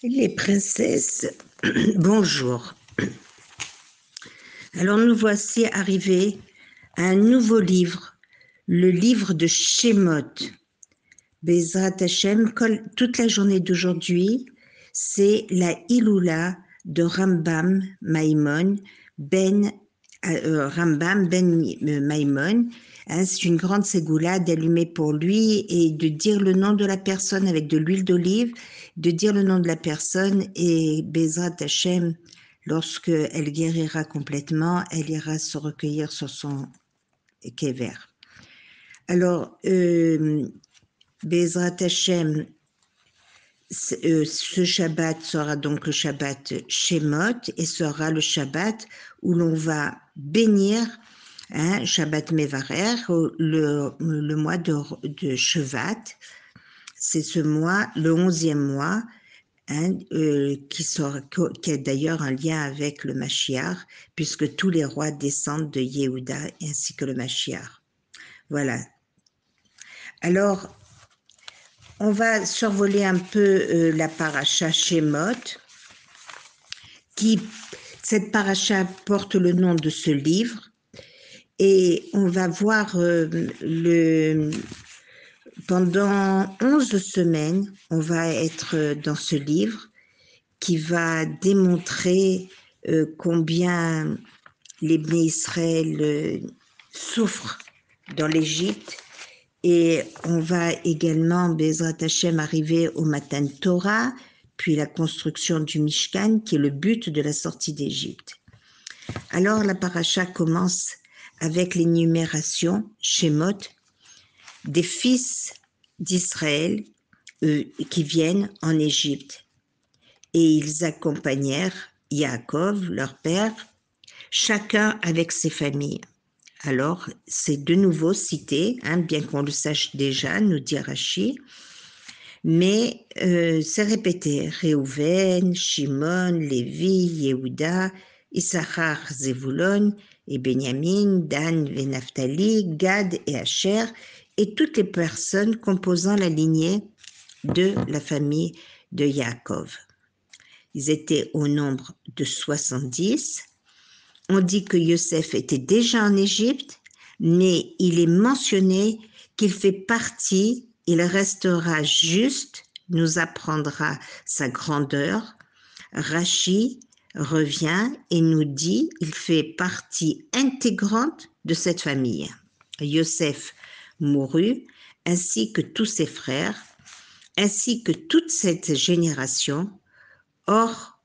Les princesses, bonjour. Alors nous voici arrivés à un nouveau livre, le livre de Shemot. Bezrat Hashem, toute la journée d'aujourd'hui, c'est la Iloula de Rambam Maimon Ben Maimon. C'est une grande ségoula d'allumer pour lui et de dire le nom de la personne avec de l'huile d'olive, de dire le nom de la personne et Bezrat Hashem, lorsque elle guérira complètement, elle ira se recueillir sur son kéver. Alors, Bezrat Hashem, ce Shabbat sera donc le Shabbat Shemot et sera le Shabbat où l'on va bénir, Shabbat Mevarer, le mois de Shevat. C'est ce mois, le 11e mois, qui a d'ailleurs un lien avec le Mashiach, puisque tous les rois descendent de Yehuda ainsi que le Mashiach. Voilà. Alors, on va survoler un peu la paracha Shemot. Cette paracha porte le nom de ce livre et on va voir pendant 11 semaines, on va être dans ce livre qui va démontrer combien les Bnei Israël souffrent dans l'Égypte. Et on va également, Bezrat Hashem, arriver au Matan Torah, puis la construction du Mishkan, qui est le but de la sortie d'Égypte. Alors la paracha commence avec l'énumération, Shemot, des fils d'Israël qui viennent en Égypte. Et ils accompagnèrent Yaakov, leur père, chacun avec ses familles. Alors, c'est de nouveau cité, bien qu'on le sache déjà, nous dit Rashi, mais c'est répété. Réhouven, Shimon, Lévi, Yehuda, Issachar, Zevulon et Benyamin, Dan et Naphtali, Gad et Asher, et toutes les personnes composant la lignée de la famille de Yaakov. Ils étaient au nombre de 70. On dit que Yosef était déjà en Égypte, mais il est mentionné qu'il fait partie, il restera juste, nous apprendra sa grandeur. Rashi revient et nous dit qu'il fait partie intégrante de cette famille. Yosef mourut, ainsi que tous ses frères, ainsi que toute cette génération. Or,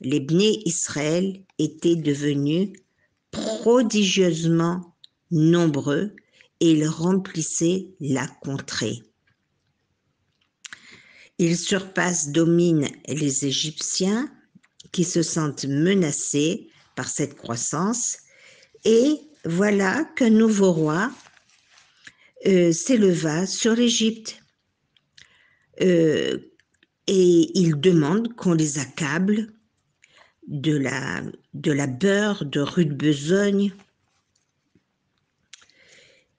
les Bnei Israël étaient devenus prodigieusement nombreux et ils remplissaient la contrée. Ils surpassent, dominent les Égyptiens qui se sentent menacés par cette croissance et voilà qu'un nouveau roi s'éleva sur l'Égypte et il demande qu'on les accable de la beurre, de rude besogne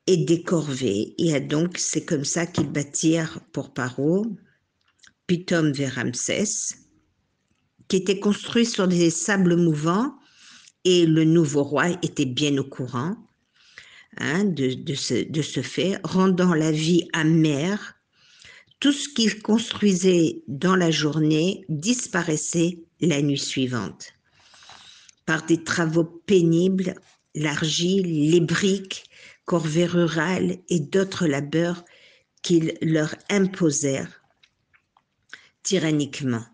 et des corvées. Et donc, c'est comme ça qu'ils bâtirent pour Paro, Pitom vers Ramsès, qui était construit sur des sables mouvants, et le nouveau roi était bien au courant de ce fait, rendant la vie amère. Tout ce qu'il construisait dans la journée disparaissait la nuit suivante. Par des travaux pénibles, l'argile, les briques, corvées rurales et d'autres labeurs qu'ils leur imposèrent tyranniquement.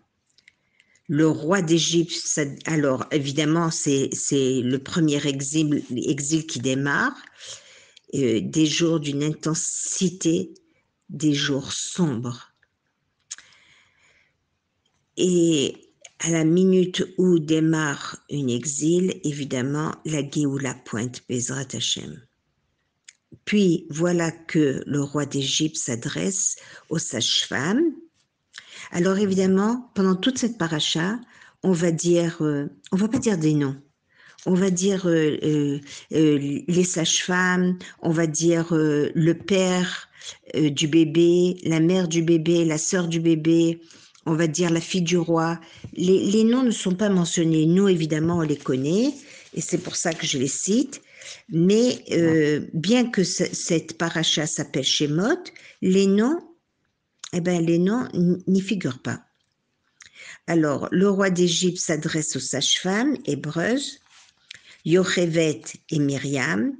Le roi d'Égypte, alors évidemment c'est le premier exil qui démarre, des jours d'une intensité, des jours sombres. Et à la minute où démarre un exil, évidemment, la Géoula pointe, Bezrat Hashem. Puis voilà que le roi d'Égypte s'adresse aux sages-femmes. Alors évidemment, pendant toute cette paracha, on va pas dire des noms. On va dire les sages-femmes, on va dire le père du bébé, la mère du bébé, la sœur du bébé, on va dire la fille du roi. Les noms ne sont pas mentionnés. Nous, évidemment, on les connaît, et c'est pour ça que je les cite. Mais bien que cette paracha s'appelle Shemot, les noms, les noms n'y figurent pas. Alors, le roi d'Égypte s'adresse aux sages-femmes hébreuses, Yochevet et Myriam,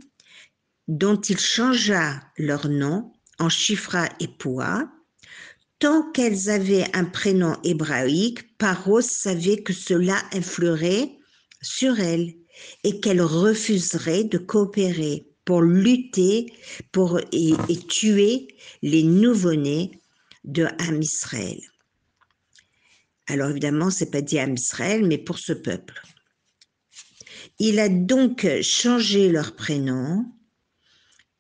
dont il changea leur nom en Shifra et Poua. Tant qu'elles avaient un prénom hébraïque, Paro savait que cela influerait sur elles et qu'elles refuseraient de coopérer pour lutter et tuer les nouveau-nés de Am Israël. Alors évidemment, c'est pas dit Am Israël, mais pour ce peuple. Il a donc changé leur prénom,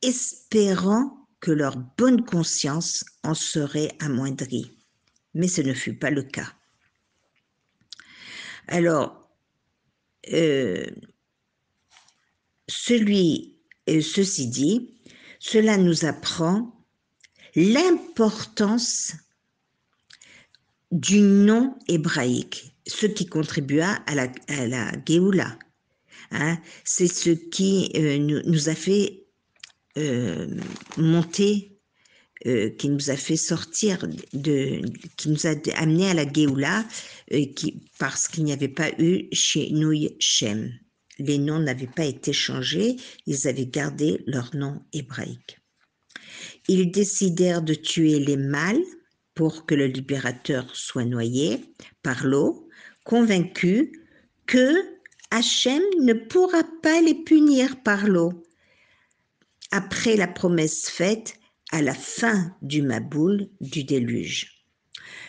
espérant que leur bonne conscience en serait amoindrie. Mais ce ne fut pas le cas. Alors, ceci dit, cela nous apprend l'importance du nom hébraïque, ce qui contribua à la Géoula. Hein, c'est ce qui nous a fait monter, qui nous a fait sortir, qui nous a amené à la Géoula, parce qu'il n'y avait pas eu Shinui Shem. Les noms n'avaient pas été changés, ils avaient gardé leur nom hébraïque. Ils décidèrent de tuer les mâles pour que le libérateur soit noyé par l'eau, convaincus que Hachem ne pourra pas les punir par l'eau. Après la promesse faite à la fin du Maboul du déluge.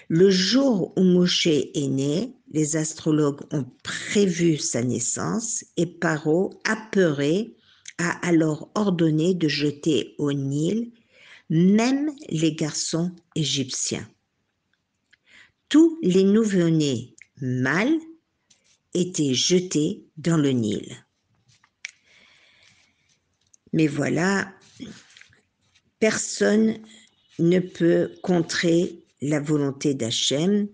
Le jour où Moshe est né, les astrologues ont prévu sa naissance et Paro, apeuré, a alors ordonné de jeter au Nil même les garçons égyptiens. Tous les nouveau-nés mâles étaient jetés dans le Nil. Mais voilà, personne ne peut contrer la volonté d'Hachem.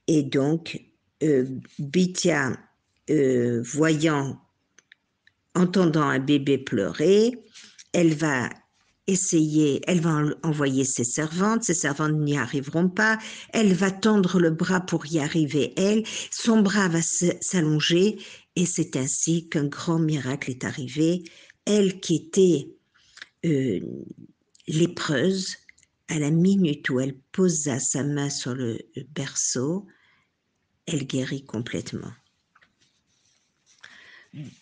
Et donc, Bithia, entendant un bébé pleurer, elle va envoyer ses servantes n'y arriveront pas, elle va tendre le bras pour y arriver, son bras va s'allonger, et c'est ainsi qu'un grand miracle est arrivé. Elle qui était lépreuse, à la minute où elle posa sa main sur le berceau, elle guérit complètement.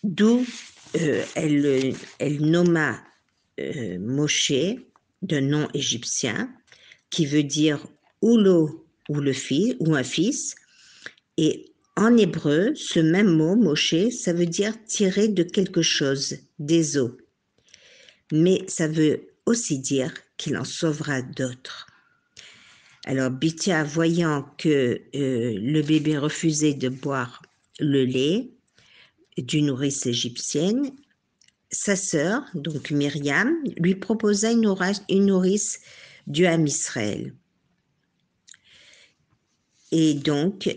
D'où elle nomma Moshe, d'un nom égyptien, qui veut dire ou l'eau ou un fils. Et en hébreu, ce même mot, Moshe, ça veut dire tirer de quelque chose, des eaux. Mais ça veut aussi dire qu'il en sauvera d'autres. Alors Bithia, voyant que le bébé refusait de boire le lait d'une nourrice égyptienne, sa sœur, donc Myriam, lui proposa une nourrice du Ham Israël. Et donc,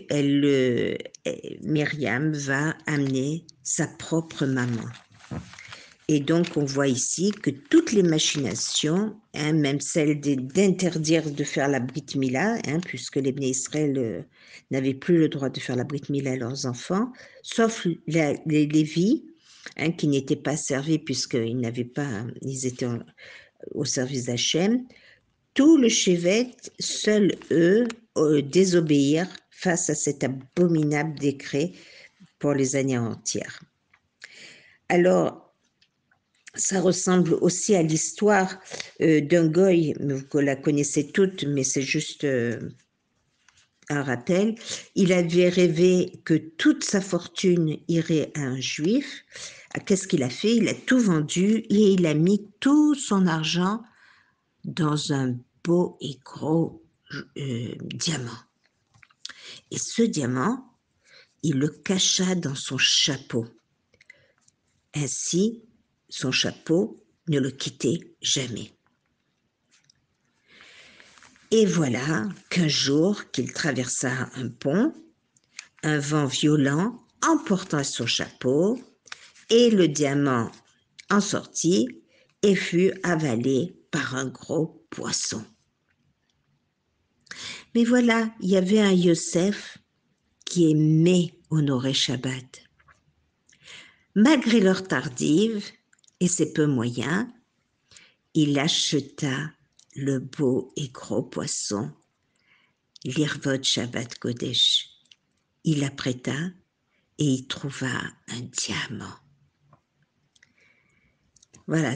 Myriam va amener sa propre maman. Et donc, on voit ici que toutes les machinations, même celle d'interdire de faire la Brit Mila, puisque les Bnei Israël n'avaient plus le droit de faire la Brit Mila à leurs enfants, sauf les Lévis, qui n'étaient pas servis puisqu'ils étaient au service d'Hachem. Tout le Shevet, seuls eux, désobéirent face à cet abominable décret pour les années entières. Alors, ça ressemble aussi à l'histoire d'un goy, vous la connaissez toutes, mais c'est juste un rappel. Il avait rêvé que toute sa fortune irait à un juif. Qu'est-ce qu'il a fait? Il a tout vendu et il a mis tout son argent dans un beau et gros diamant. Et ce diamant, il le cacha dans son chapeau. Ainsi, son chapeau ne le quittait jamais. Et voilà qu'un jour qu'il traversa un pont, un vent violent emporta son chapeau et le diamant en sortit et fut avalé par un gros poisson. Mais voilà, il y avait un Yosef qui aimait honorer Shabbat. Malgré l'heure tardive et ses peu moyens, il acheta le beau et gros poisson, l'Irvot Shabbat Kodesh. Il l'apprêta et y trouva un diamant. Voilà,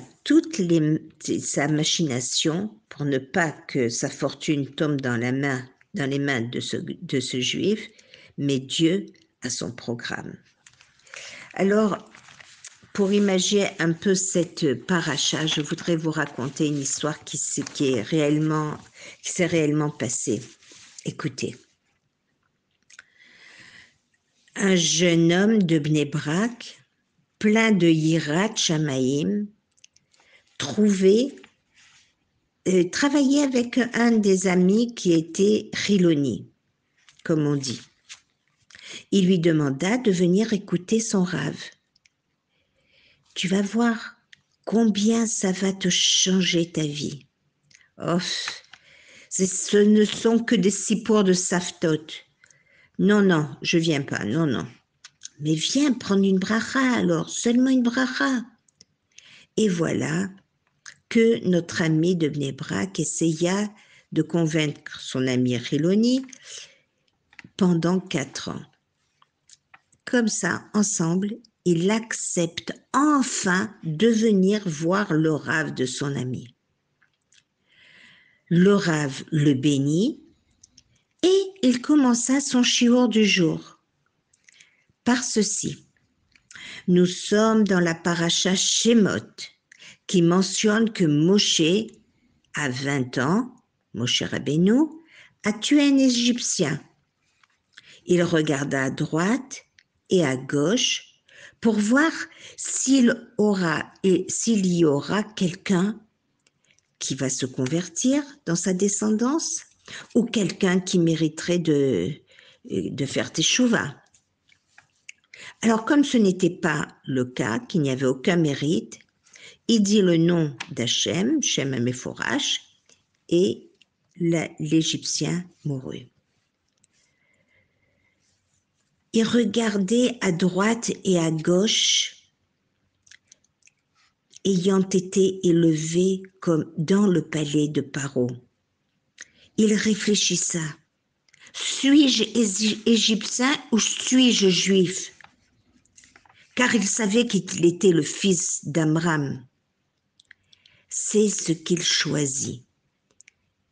sa machination pour ne pas que sa fortune tombe dans les mains de ce juif, mais Dieu a son programme. Alors, pour imaginer un peu cette paracha, je voudrais vous raconter une histoire qui s'est réellement passée. Écoutez. Un jeune homme de Bnei Brak, plein de Yirat Shamaïm, travaillait avec un des amis qui était Chiloni, comme on dit. Il lui demanda de venir écouter son rave. Tu vas voir combien ça va te changer ta vie. Oh, ce ne sont que des sipours de saftot. Non, je viens pas, non. Mais viens prendre une bracha alors, seulement une bracha. Et voilà que notre ami de Bnei Brak essaya de convaincre son ami Chiloni pendant 4 ans. Comme ça, ensemble, il accepte enfin de venir voir le rave de son ami. Le rave le bénit et il commença son shiur du jour. Par ceci, nous sommes dans la paracha Shemot qui mentionne que Moshe, à 20 ans, Moshe Rabbeinu, a tué un Égyptien. Il regarda à droite et à gauche pour voir s'il y aura quelqu'un qui va se convertir dans sa descendance ou quelqu'un qui mériterait de faire teshuva. Alors, comme ce n'était pas le cas, qu'il n'y avait aucun mérite, il dit le nom d'Hachem, Shem Meforash, et l'Égyptien mourut. Il regardait à droite et à gauche, ayant été élevé comme dans le palais de Paro. Il réfléchissa. Suis-je égyptien ou suis-je juif? Car il savait qu'il était le fils d'Amram. C'est ce qu'il choisit.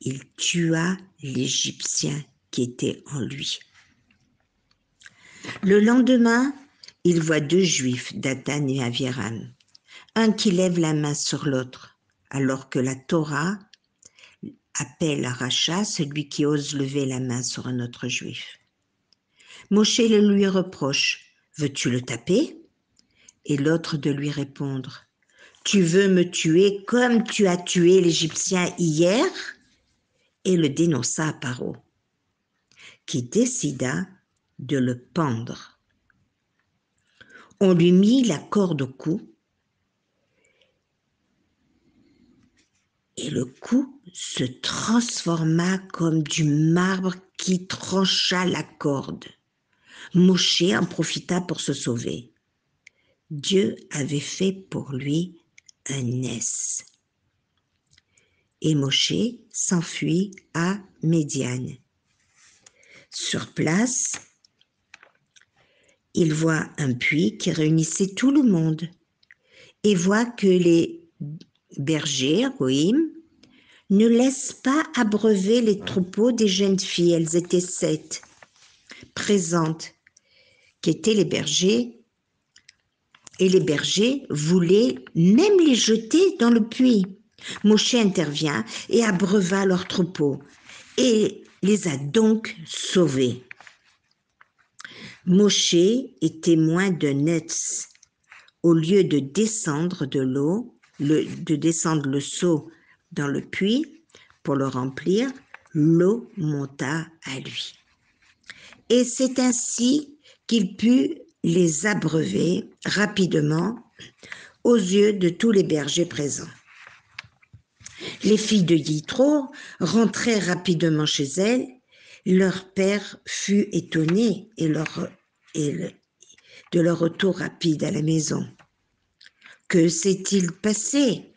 Il tua l'Égyptien qui était en lui. Le lendemain, il voit 2 juifs, Dathan et Aviram, un qui lève la main sur l'autre, alors que la Torah appelle à rachat celui qui ose lever la main sur un autre juif. Moshe le lui reproche, « Veux-tu le taper ?» Et l'autre de lui répondre, « Tu veux me tuer comme tu as tué l'Égyptien hier ?» Et le dénonça à Paro, qui décida de le pendre. On lui mit la corde au cou et le cou se transforma comme du marbre qui trancha la corde. Moshe en profita pour se sauver. Dieu avait fait pour lui un ness. Et Moshe s'enfuit à Médian. Sur place, il voit un puits qui réunissait tout le monde et voit que les bergers, Goïm, ne laissent pas abreuver les troupeaux des jeunes filles. Elles étaient 7 présentes, qui étaient les bergers, et les bergers voulaient même les jeter dans le puits. Moshe intervient et abreuva leurs troupeaux et les a donc sauvés. Moshe est témoin de Netz. Au lieu de descendre de l'eau, de descendre le seau dans le puits pour le remplir, l'eau monta à lui. Et c'est ainsi qu'il put les abreuver rapidement aux yeux de tous les bergers présents. Les filles de Yitro rentraient rapidement chez elles. Leur père fut étonné de leur retour rapide à la maison. « Que s'est-il passé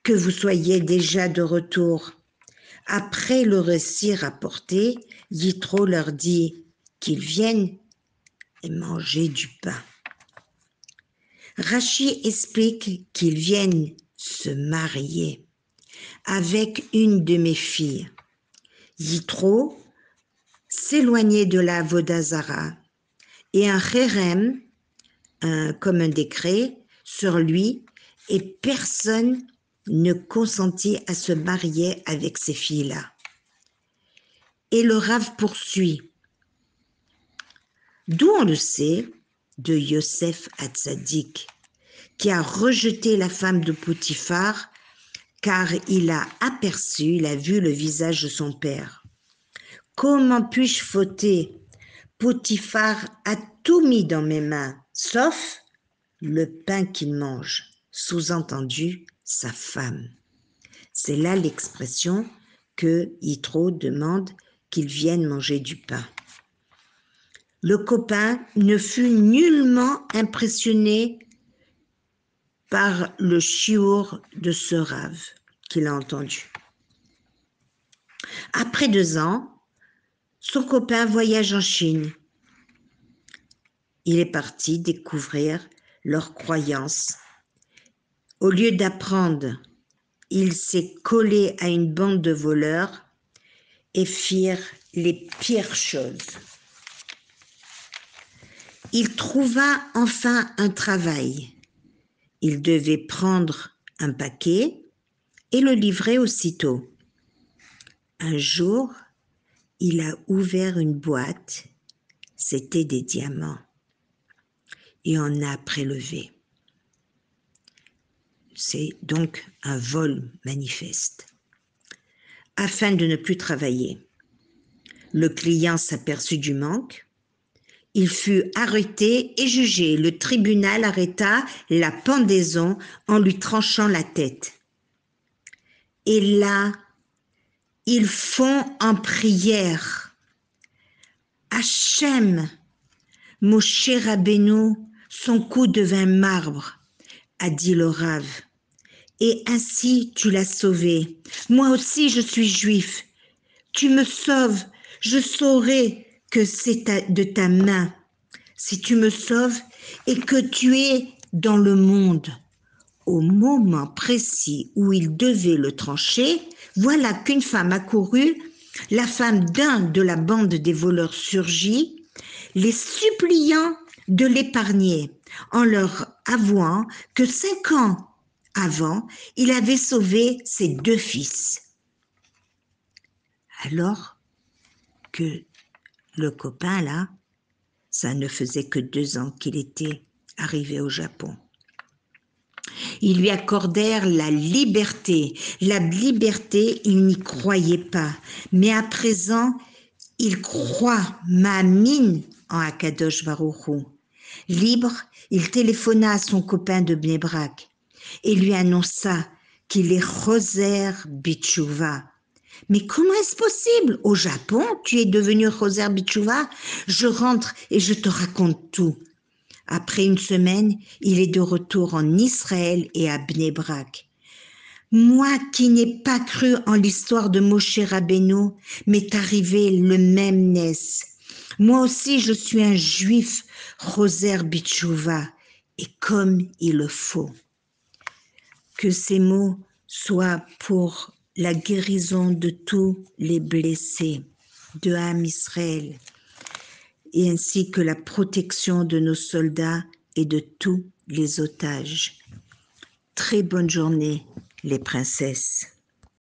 que vous soyez déjà de retour ?» Après le récit rapporté, Yitro leur dit qu'ils viennent et manger du pain. Rachi explique qu'ils viennent se marier avec une de mes filles. Yitro s'éloignait de la Avoda Zara et un chérem, comme un décret, sur lui, et personne ne consentit à se marier avec ces filles-là. Et le Rav poursuit. D'où on le sait, de Yosef Hatzadik, qui a rejeté la femme de Potiphar car il a vu le visage de son père. Comment puis-je fauter? Potiphar a tout mis dans mes mains, sauf le pain qu'il mange, sous-entendu sa femme. C'est là l'expression que Yitro demande qu'ils viennent manger du pain. Le copain ne fut nullement impressionné par le chiour de ce Rav qu'il a entendu. Après 2 ans, son copain voyage en Chine. Il est parti découvrir leurs croyances. Au lieu d'apprendre, il s'est collé à une bande de voleurs et firent les pires choses. Il trouva enfin un travail. Il devait prendre un paquet et le livrer aussitôt. Un jour, il a ouvert une boîte, c'était des diamants, et en a prélevé. C'est donc un vol manifeste. Afin de ne plus travailler, le client s'aperçut du manque. Il fut arrêté et jugé. Le tribunal arrêta la pendaison en lui tranchant la tête. Et là, ils font en prière. Hachem, Moshe Rabbeinu, son cou devint marbre, a dit le Rav. Et ainsi tu l'as sauvé. Moi aussi je suis juif. Tu me sauves, je saurai que c'est de ta main. Si tu me sauves et que tu es dans le monde, au moment précis où il devait le trancher, voilà qu'une femme accourut, la femme d'un de la bande des voleurs surgit, les suppliant de l'épargner, en leur avouant que 5 ans avant, il avait sauvé ses 2 fils. Alors que le copain là, ça ne faisait que 2 ans qu'il était arrivé au Japon. Ils lui accordèrent la liberté. La liberté, il n'y croyait pas. Mais à présent, il croit, Ma'amin, en Akadosh Baruch Hu. Libre, il téléphona à son copain de Bnei Brak et lui annonça qu'il est Choser Bitchouva. Mais comment est-ce possible? Au Japon, tu es devenu Choser Bitchouva? Je rentre et je te raconte tout. Après 1 semaine, il est de retour en Israël et à Bnei Brak. Moi qui n'ai pas cru en l'histoire de Moshe Rabbeinu, m'est arrivé le même nes. Moi aussi je suis un juif, Choser Bitchouva, et comme il le faut. Que ces mots soient pour la guérison de tous les blessés de Ham Israël, et ainsi que la protection de nos soldats et de tous les otages. Très bonne journée, les princesses.